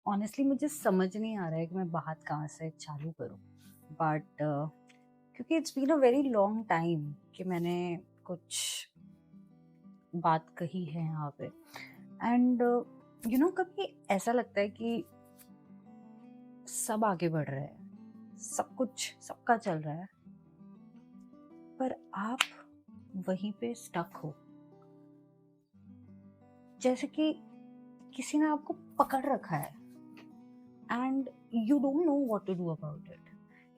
Honestly मुझे समझ नहीं आ रहा है कि मैं बात कहाँ से चालू करूँ। बट क्योंकि it's been a very long time कि मैंने कुछ बात कही है यहाँ पे। एंड कभी ऐसा लगता है कि सब आगे बढ़ रहे हैं, सब कुछ सबका चल रहा है, पर आप वहीं पे स्टक हो, जैसे कि किसी ने आपको पकड़ रखा है and you don't know what to do about it.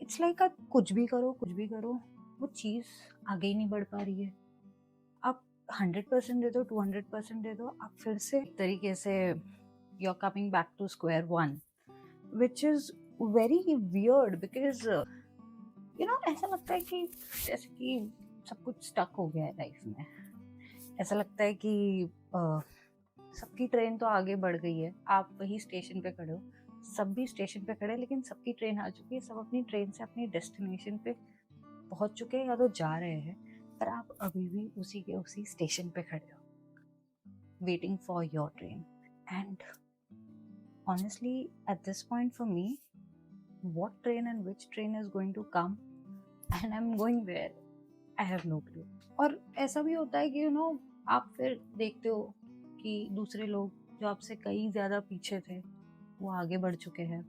It's like आप कुछ भी करो, वो चीज़ आगे ही नहीं बढ़ पा रही है। आप 100% दे दो, 200% दे दो, आप फिर से एक तरीके से you are coming back to square one, which is very weird because ऐसा लगता है कि जैसे कि सब कुछ स्टक हो गया है लाइफ में। ऐसा लगता है कि सबकी ट्रेन तो आगे बढ़ गई है, आप वही स्टेशन पे खड़े हो, सब भी स्टेशन पे खड़े हैं, लेकिन सबकी ट्रेन आ चुकी है, सब अपनी ट्रेन से अपनी डेस्टिनेशन पे पहुंच चुके हैं या तो जा रहे हैं, पर आप अभी भी उसी के उसी स्टेशन पे खड़े हो waiting for your train. And honestly at this point for me, what train and which train is going to come and I'm going where, I have no clue. और ऐसा भी होता है कि आप फिर देखते हो कि दूसरे लोग जो आपसे कई ज़्यादा पीछे थे वो आगे बढ़ चुके हैं।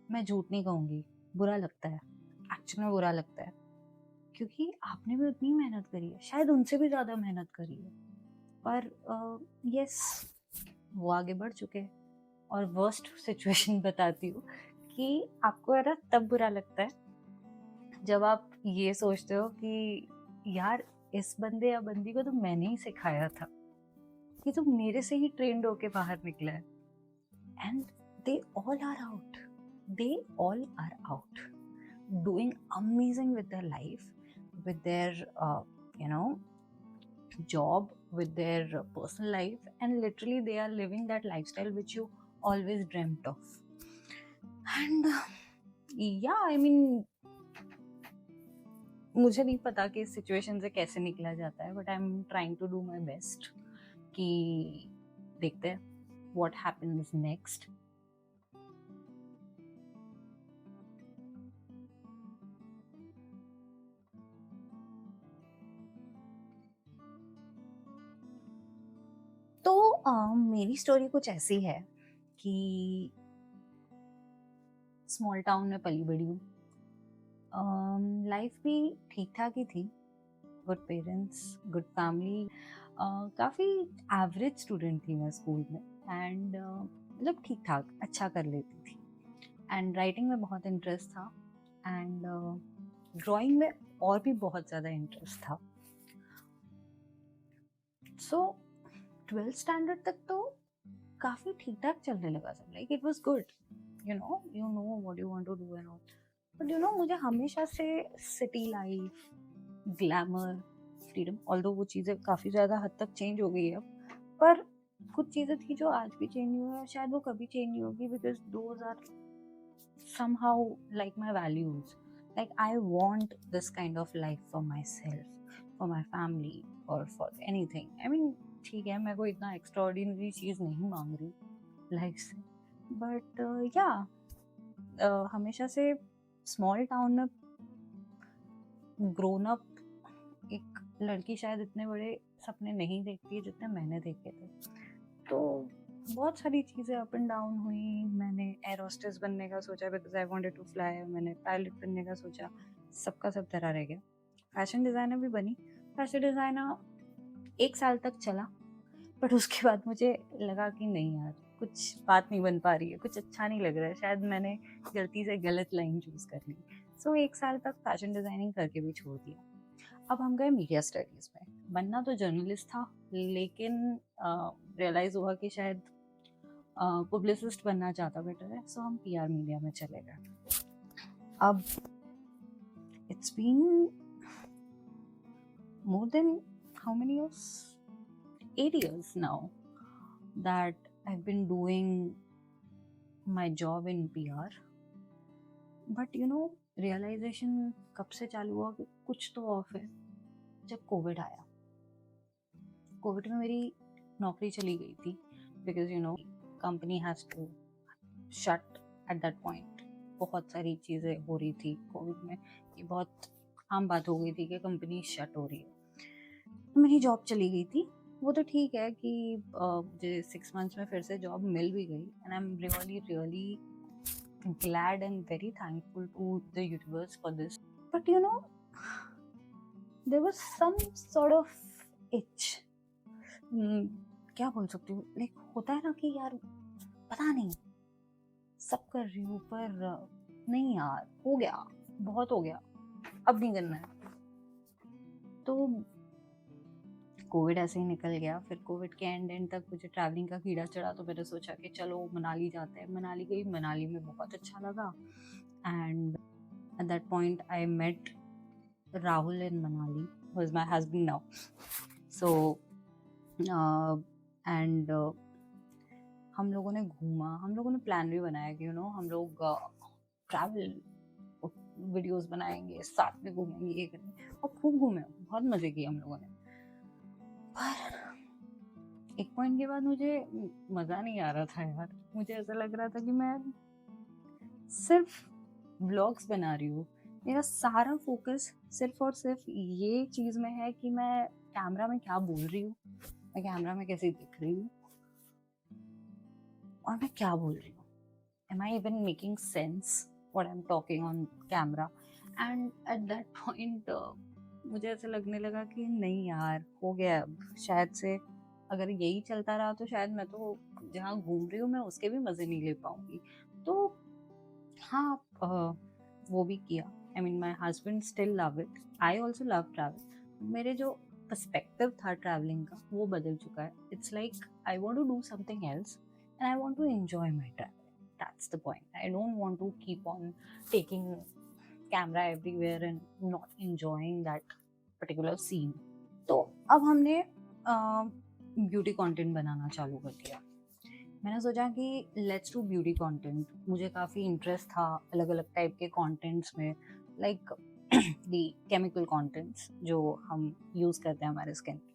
मैं झूठ नहीं कहूँगी, बुरा लगता है, एक्चुअली में बुरा लगता है, क्योंकि आपने भी उतनी मेहनत करी है, शायद उनसे भी ज़्यादा मेहनत करी है, पर यस, वो आगे बढ़ चुके हैं। और वर्स्ट सिचुएशन बताती हूँ कि आपको है ना तब बुरा लगता है जब आप ये सोचते हो कि यार इस बंदे या बंदी को तो मैंने ही सिखाया था, ये तो मेरे से ही ट्रेंड होके बाहर निकला है। And they all are out, they all are out doing amazing with their life, with their job, with their personal life, and literally they are living that lifestyle which you always dreamt of. And yeah, I mean, मुझे नहीं पता कि इस situation से कैसे निकला जाता है, but I am trying to do my best कि देखते हैं व्हाट हैपेंस नेक्स्ट। तो मेरी स्टोरी कुछ ऐसी है कि स्मॉल टाउन में पली बड़ी हूँ। लाइफ भी ठीक ठाक ही थी, गुड पेरेंट्स, गुड फैमिली, काफ़ी एवरेज स्टूडेंट थी मैं स्कूल में। एंड मतलब ठीक ठाक अच्छा कर लेती थी। एंड राइटिंग में बहुत इंटरेस्ट था, एंड ड्राइंग में और भी बहुत ज़्यादा इंटरेस्ट था। सो 12th स्टैंडर्ड तक तो काफ़ी ठीक ठाक चलने लगा सब, like it was good, you know what you want to do and all. But मुझे हमेशा से city life, glamour, freedom, although वो चीज़ें काफ़ी ज़्यादा हद तक चेंज हो गई है अब, पर कुछ चीज़ें थी जो आज भी चेंज नहीं हुई और शायद वो कभी चेंज नहीं होगी, because those are somehow like my values. Like I want this kind of life for myself, for my family, or for anything. I mean, ठीक है, मैं कोई इतना एक्स्ट्राऑर्डिनरी चीज़ नहीं मांग रही लाइफ से, बट या हमेशा से स्मॉल टाउन में ग्रोन अप एक लड़की शायद इतने बड़े सपने नहीं देखती है जितने मैंने देखे थे। तो बहुत सारी चीज़ें अप एंड डाउन हुई। मैंने एयर होस्टेस बनने का सोचा because I wanted to fly, मैंने पायलट बनने का सोचा, सबका सब तरह रह गया। फैशन डिज़ाइनर भी बनी। फैशन डिज़ाइनर 1 साल तक चला, बट उसके बाद मुझे लगा कि नहीं यार, कुछ बात नहीं बन पा रही है, कुछ अच्छा नहीं लग रहा है, शायद मैंने गलती से गलत लाइन चूज़ कर ली। सो 1 साल तक फैशन डिज़ाइनिंग करके भी छोड़ दिया। अब हम गए मीडिया स्टडीज़ में। बनना तो जर्नलिस्ट था, लेकिन रियलाइज़ हुआ कि शायद पब्लिसिस्ट बनना ज़्यादा बेटर है, सो हम पीआर मीडिया में चले गए। अब it's been more than how many years, 8 years now that I've been doing my job in PR. But realization कब से चालू हुआ कि कुछ तो ऑफ है, जब कोविड आया। कोविड में मेरी नौकरी चली गई थी, because you know company has to shut at that point. बहुत सारी चीज़ें हो रही थी कोविड में, ये बहुत आम बात हो गई थी कि कंपनी शट हो रही है। मेरी जॉब चली गई थी। वो तो ठीक है कि मुझे 6 मंथ्स में फिर से जॉब मिल भी गई, and I am really really glad and very thankful to the universe for this. But you know, there was some sort of itch. क्या बोल सकती हूँ, लाइक होता है ना कि यार पता नहीं सब कर रही हूँ पर नहीं यार, हो गया, बहुत हो गया, अब नहीं करना है। तो कोविड ऐसे ही निकल गया। फिर कोविड के एंड तक मुझे ट्रैवलिंग का कीड़ा चढ़ा, तो मैंने सोचा कि चलो मनाली जाते हैं। मनाली गई, मनाली में बहुत अच्छा लगा, and at that point I met Rahul in Manali, who is my husband now. So and हम लोगों ने घूमा, हम लोगों ने प्लान भी बनाया कि यू नो हम लोग ट्रैवल वीडियोस बनाएंगे, साथ में घूमेंगे, ये करेंगे, और खूब घूमे, बहुत मजे किए हम लोगों ने। पर एक पॉइंट के बाद मुझे मजा नहीं आ रहा था यार। मुझे ऐसा लग रहा था कि मैं सिर्फ व्लॉग्स बना रही हूँ, मेरा सारा फोकस सिर्फ और सिर्फ ये चीज में है कि मैं कैमरा में क्या बोल रही हूँ, मैं कैमरा में कैसे दिख रही हूँ, और मैं क्या बोल रही हूँ। Am I even making sense what I'm talking on camera? And at that point मुझे ऐसा लगने लगा कि नहीं यार, हो गया अब। शायद से अगर यही चलता रहा तो शायद मैं तो जहाँ घूम रही हूँ मैं उसके भी मजे नहीं ले पाऊंगी। तो हाँ, वो भी किया। I mean my husband still love it, I also love travel. मेरे जो पर्सपेक्टिव था ट्रैवलिंग का वो बदल चुका है। It's like I want to do something else and I want to enjoy my travel. That's the point. I don't want to keep on taking camera everywhere and not enjoying that particular scene. तो अब हमने beauty content बनाना चालू कर दिया। मैंने सोचा कि let's do beauty content. मुझे काफ़ी इंटरेस्ट था अलग अलग टाइप के कंटेंट्स में, लाइक दी केमिकल कंटेंट्स जो हम यूज़ करते हैं हमारे स्किन पे।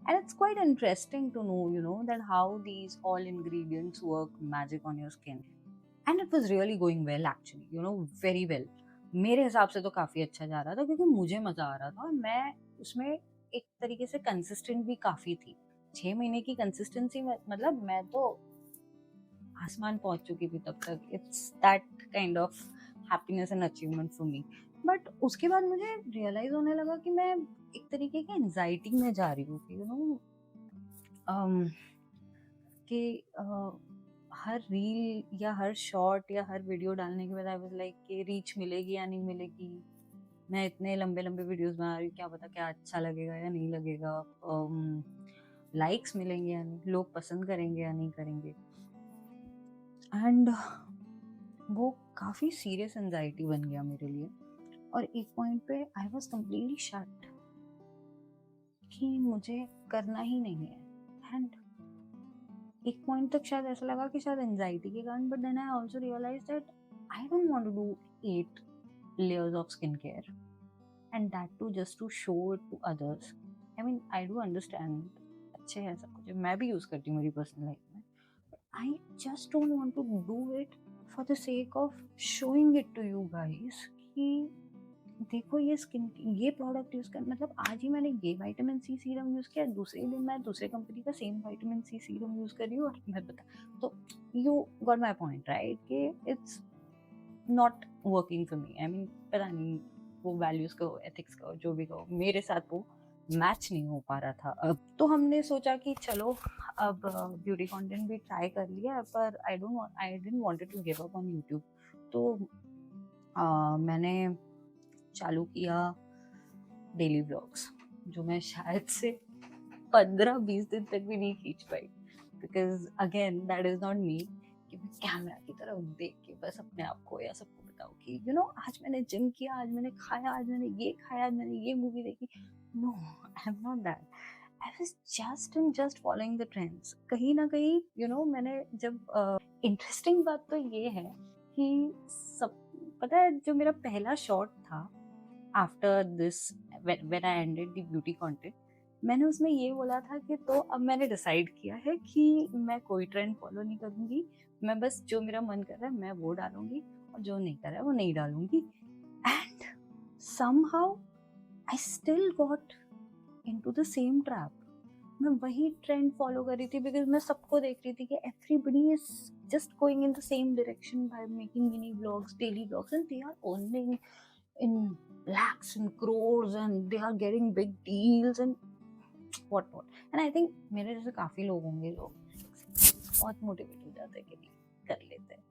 And it's quite interesting to know, you know, that how these all ingredients work magic on your skin. And it was really going well actually, you know, very well. मेरे हिसाब से तो काफ़ी अच्छा जा रहा था क्योंकि मुझे मज़ा आ रहा था, और मैं उसमें एक तरीके से कंसिस्टेंट भी काफ़ी थी। 6 महीने की कंसिस्टेंसी मतलब मैं तो आसमान पहुंच चुकी थी तब तक। It's that kind of happiness and achievement for me. But उसके बाद मुझे रियलाइज होने लगा कि मैं एक तरीके की एंजाइटी में जा रही हूँ कि यू नो कि हर रील या हर शॉर्ट या हर वीडियो डालने के बाद आई वाज लाइक कि रीच मिलेगी या नहीं मिलेगी। मैं इतने लंबे लंबे वीडियोस बना रही हूँ, क्या पता क्या अच्छा लगेगा या नहीं लगेगा, लाइक्स मिलेंगे या नहीं, लोग पसंद करेंगे या नहीं करेंगे। एंड वो काफ़ी सीरियस एंजाइटी बन गया मेरे लिए। और एक पॉइंट पे आई वॉज कम्प्लीटली शट कि मुझे करना ही नहीं है। एंड एक पॉइंट तक शायद ऐसा लगा कि शायद एंजाइटी के कारण, but then I also realise that I don't want to do 8 layers of skincare and that too just to show it to others. I mean I do understand अच्छे है सब कुछ, मैं भी यूज करती हूँ मेरी पर्सनल लाइफ में, but I just don't want to do it for the sake of showing it to you guys कि देखो ये स्किन ये प्रोडक्ट यूज कर, मतलब आज ही मैंने ये विटामिन सी सीरम यूज किया, दूसरे दिन मैं दूसरे कंपनी का same vitamin C serum use कर रही हूँ, और मैं बता। तो you got my point right कि it's not working for me. I mean पता नहीं वो वैल्यूज का एथिक्स का जो भी कहो, मेरे साथ वो मैच नहीं हो पा रहा था। अब तो हमने सोचा कि चलो अब ब्यूटी कंटेंट भी ट्राई कर लिया, पर I didn't wanted to give up on YouTube. तो मैंने चालू किया डेली व्लॉग्स, जो मैं शायद से 15-20 दिन तक भी नहीं खींच पाई, because again that is not me कि मैं कैमरा की तरफ देख के बस अपने आप को या सबको बताऊँ कि यू नो आज मैंने जिम किया, आज मैंने खाया, आज मैंने ये खाया, आज मैंने ये मूवी देखी। No, I am not that. I was just following the trends. कहीं ना कहीं यू नो मैंने जब इंटरेस्टिंग बात तो ये है कि सब पता है, जो मेरा पहला शॉट था after this, when I ended the beauty content, मैंने उसमें ये बोला था कि तो अब मैंने डिसाइड किया है कि मैं कोई ट्रेंड फॉलो नहीं करूंगी, मैं बस जो मेरा मन कर रहा है मैं वो डालूंगी और जो नहीं कर रहा है वो नहीं डालूंगी। And somehow I still got into the same trap. मैं वही ट्रेंड फॉलो कर रही थी बिकॉज मैं सबको देख रही थी कि everybody is just going in the same direction by making mini vlogs, daily vlogs, and they are earning in lakhs and crores and they are getting big deals and what and I think मेरे जैसे काफी लोग होंगे जो बहुत motivate हो जाते हैं कि नहीं कर लेते हैं।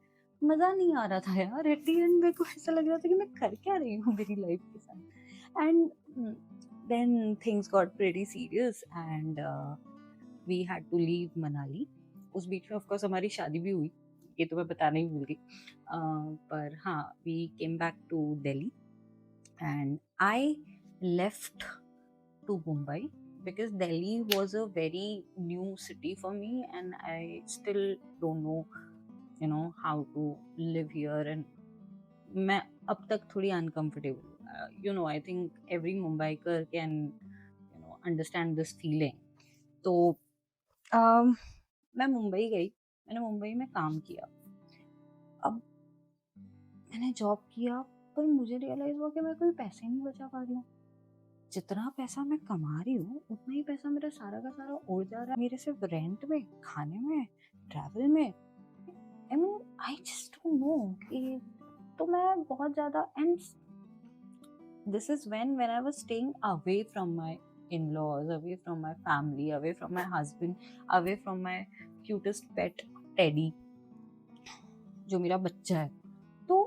मजा नहीं आ रहा था यार, एट द एंड मेरे को ऐसा लग रहा था कि मैं कर क्या रही हूँ मेरी लाइफ के साथ। And then things got pretty serious and we had to leave Manali। उस बीच में ऑफ कोर्स हमारी शादी भी हुई, ये तो मैं बताना ही भूल गई। पर हाँ, we came back to Delhi and I left to Mumbai because Delhi was a very new city for me and I still don't know how to live here and मैं अब तक थोड़ी uncomfortable हूँ। I think every Mumbaiker can understand this feeling। तो मैं मुंबई गई, मैंने मुंबई में काम किया, अब मैंने जॉब किया, पर मुझे रियलाइज हुआ कि मैं कोई पैसे नहीं बचा पा रही हूँ। जितना पैसा मैं कमा रही हूँ उतना ही पैसा मेरा सारा का सारा उड़ जा रहा है मेरे सिर्फ रेंट में, खाने में, ट्रैवल में। I mean I just don't know कि तो मैं बहुत ज्यादा and this is when I was staying away from my in-laws, away from my family, away from my husband, away from my cutest pet Teddy जो मेरा बच्चा है। तो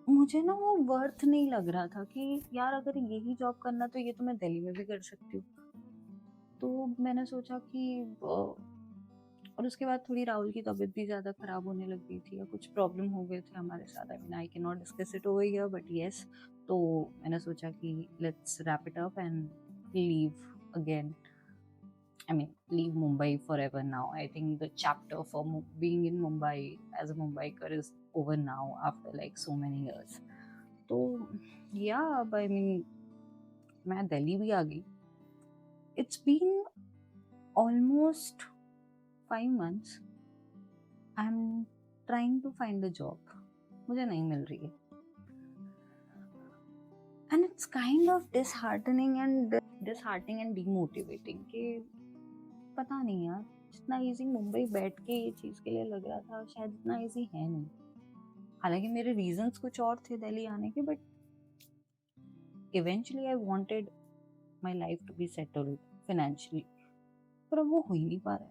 मुझे ना वो वर्थ नहीं लग रहा था कि यार अगर यही जॉब करना तो ये तो मैं दिल्ली में भी कर सकती हूँ। तो मैंने सोचा कि और उसके बाद थोड़ी राहुल की तबीयत भी ज़्यादा ख़राब होने लग गई थी या कुछ प्रॉब्लम हो गए थे हमारे साथ। I mean I can not discuss it over here but yes, तो मैंने सोचा कि let's wrap it up and leave again. I mean, leave Mumbai forever now. I think the chapter for being in Mumbai as a Mumbaiker is over now after like so many years. So yeah, but I mean, मैं दिल्ली भी आ गई। It's been almost 5 months. I'm trying to find a job. मुझे नहीं मिल रही है। And it's kind of disheartening and demotivating कि पता नहीं यार, जितना इजी मुंबई बैठ के ये चीज़ के लिए लग रहा था शायद इतना इजी है नहीं। हालांकि मेरे रीजंस कुछ और थे दिल्ली आने के, but eventually I wanted my life to be settled financially, पर अब वो हो ही नहीं पा रहा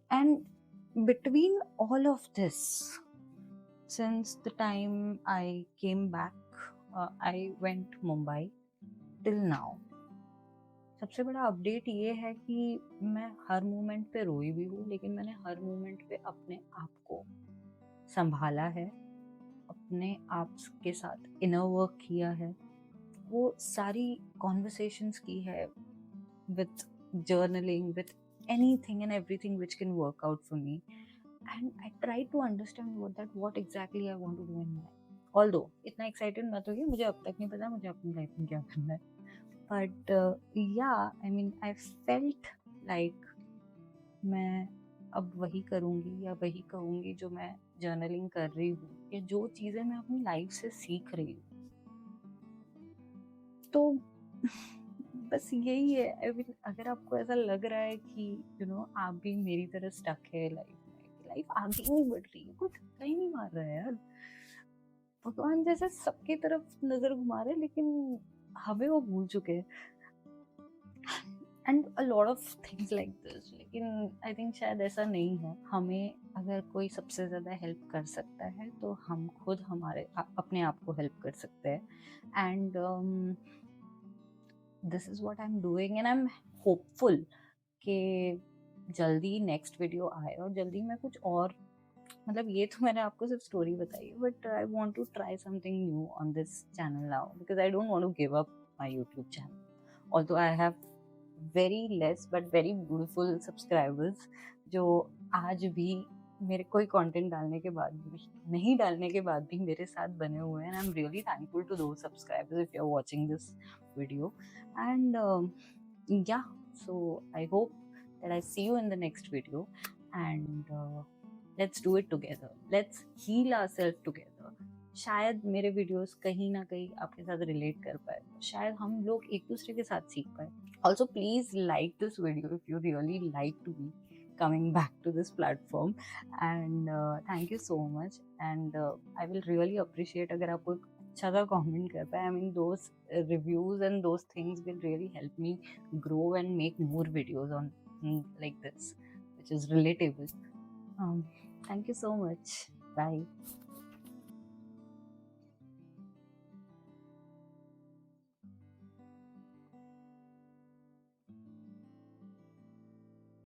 है। And between all of this, since the time I came back, I went Mumbai till now, सबसे बड़ा अपडेट ये है कि मैं हर मोमेंट पे रोई भी हूँ, लेकिन मैंने हर मोमेंट पे अपने आप को संभाला है, अपने आप के साथ इनर वर्क किया है, वो सारी कॉन्वर्सेशंस की है with journaling, with anything and everything which can work out for me, and I try to understand what exactly I want to do in my life. Although इतना एक्साइटेड मत होइए, मुझे अब तक नहीं पता मुझे अपनी लाइफ में क्या करना है। But yeah, I mean, I felt like मैं अब वही करूँगी या वही कहूँगी जो मैं जर्नलिंग कर रही हूँ या जो चीज़ें मैं अपनी लाइफ से सीख रही हूँ। तो बस यही है। I mean, अगर आपको ऐसा लग रहा है कि आप भी मेरी तरह स्टक है लाइफ में, लाइफ आगे नहीं बढ़ रही है, कुछ कहीं नहीं मार रहा है यार, भगवान जैसे सबकी तरफ नजर घुमा रहे लेकिन हमें वो भूल चुके हैं, and a lot of things like this. लेकिन आई थिंक शायद ऐसा नहीं है। हमें अगर कोई सबसे ज़्यादा हेल्प कर सकता है तो हम खुद अपने आप को हेल्प कर सकते हैं। And this is what I am doing and I am hopeful कि जल्दी नेक्स्ट वीडियो आए और जल्दी मैं कुछ और, मतलब ये तो मैंने आपको सिर्फ स्टोरी बताई है, but I want to try something new on this channel now because I don't want to give up my YouTube channel. Although I have very less but very beautiful subscribers जो आज भी मेरे कोई content डालने के बाद भी, नहीं डालने के बाद भी मेरे साथ बने हुए हैं। I am really thankful to those subscribers if you are watching this video and yeah, so I hope that I see you in the next video and let's do it together, let's heal ourselves together. शायद मेरे videos कहीं ना कहीं आपके साथ relate कर पाए, शायद हम लोग एक दूसरे के साथ सीख पाए. Also please like this video if you really like to be coming back to this platform and thank you so much and I will really appreciate अगर आप कोई अच्छा सा comment कर पाए. I mean those reviews and those things will really help me grow and make more videos on like this which is relatable. Thank you so much. Bye.